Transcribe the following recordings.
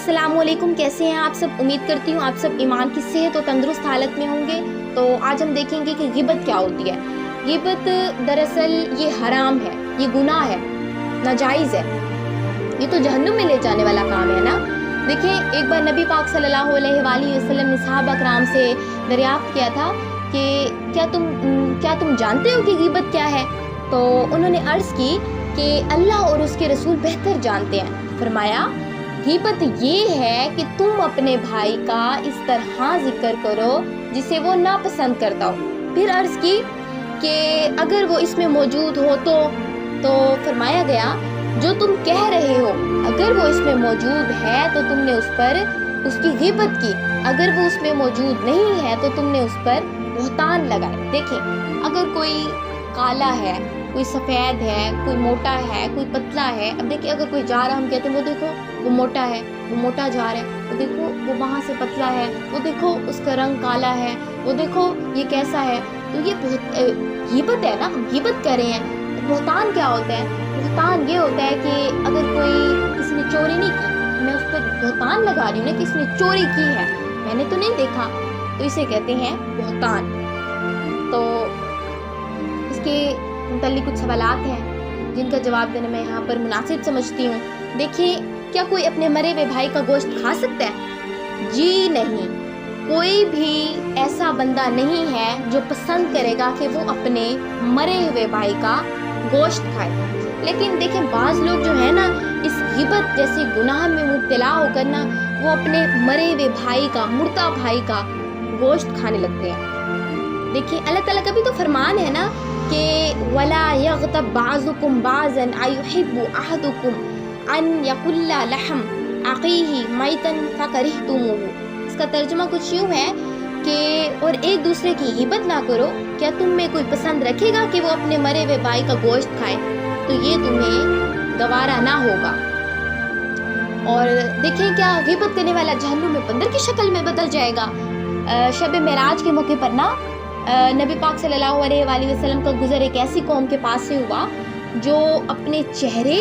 अस्सलाम वालेकुम, कैसे हैं आप सब। उम्मीद करती हूँ आप सब ईमान की सेहत और तंदुरुस्त हालत में होंगे। तो आज हम देखेंगे कि गिबत क्या होती है। गिबत दरअसल ये हराम है, ये गुनाह है, नाजायज़ है, ये तो जहन्नुम में ले जाने वाला काम है ना। देखिए, एक बार नबी पाक सल्लल्लाहु अलैहि वसल्लम ने सहाबा कराम से दरियाफ्त किया था कि क्या तुम जानते हो कि गिबत क्या है। तो उन्होंने अर्ज़ की कि अल्लाह और उसके रसूल बेहतर जानते हैं। फरमाया, गिबत ये है कि तुम अपने भाई का इस तरह जिक्र करो जिसे वो नापसंद करता हो। फिर अर्ज़ की कि अगर वो इसमें मौजूद हो तो फरमाया गया, जो तुम कह रहे हो अगर वो इसमें मौजूद है तो तुमने उस पर उसकी गिबत की, अगर वो उसमें मौजूद नहीं है तो तुमने उस पर बुहतान लगाए। देखें, अगर कोई काला है, कोई सफ़ेद है, कोई मोटा है, कोई पतला है। अब देखिए, अगर कोई जा रहा, हम कहते हैं वो देखो वो मोटा है, वो मोटा जा रहा है, वो देखो वो वहाँ से पतला है, वो देखो उसका रंग काला है, वो देखो ये कैसा है। तो ये गिबत है ना, हम गिबत कर रहे हैं। बुहतान क्या होता है? बुहतान ये होता है कि अगर कोई किसी ने चोरी नहीं की, मैं उस पर बुहतान लगा रही हूँ ना कि इसने चोरी की है, मैंने तो नहीं देखा, तो इसे कहते हैं बुहतान। तो इसके मुतल्लिक़ कुछ सवालात हैं जिनका जवाब देना मैं यहाँ पर मुनासिब समझती हूँ। देखिए, क्या कोई अपने मरे हुए भाई का गोश्त खा सकता है? जी नहीं, कोई भी ऐसा बंदा नहीं है जो पसंद करेगा कि वो अपने मरे हुए भाई का गोश्त खाए। लेकिन देखें, बाज़ लोग जो है ना, इस गिबत जैसे गुनाह में मुब्तला होकर ना वो अपने मरे हुए भाई का, मुर्दा भाई का गोश्त खाने लगते हैं। देखिए, अल्लाह ताला का भी तो फरमान है ना कि वला यग़तब बाज़ुकुम बाज़न अयुहिब्बु अहदुकुम अन यकुल्ला लहम अक़ीही मैतन फ़करिहतुमुहु। इसका तर्जुमा कुछ यूँ है कि और एक दूसरे की गिबत ना करो। क्या तुम में कोई पसंद रखेगा कि वो अपने मरे हुए भाई का गोश्त खाए? तो ये तुम्हें गवारा ना होगा। और देखें, क्या गिबत करने वाला जहन्नुम में बंदर की शक्ल में बदल जाएगा। शब मेराज के मौके पर ना नबी पाक सल्लल्लाहु अलैहि वसल्लम का गुज़र एक ऐसी कौम के पास से हुआ जो अपने चेहरे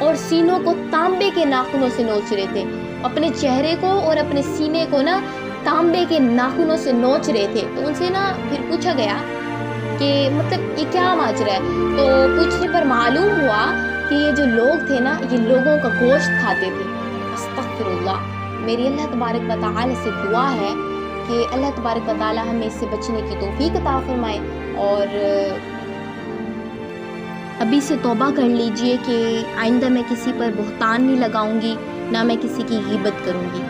और सीनों को तांबे के नाखूनों से नोच रहे थे। अपने चेहरे को और अपने सीने को ना तांबे के नाखूनों से नोच रहे थे। तो उनसे ना फिर पूछा गया कि मतलब ये क्या माजरा है। तो पूछने पर मालूम हुआ कि ये जो लोग थे ना, ये लोगों का गोश्त खाते थे। अस्तग़फिरुल्लाह। मेरी अल्लाह तबारक व तआला से दुआ है कि अल्लाह तबारक व तआला हमें इससे बचने की तौफीक अता फरमाए। और अभी से तौबा कर लीजिए कि आइंदा मैं किसी पर बुहतान नहीं लगाऊंगी, ना मैं किसी की गिबत करूंगी।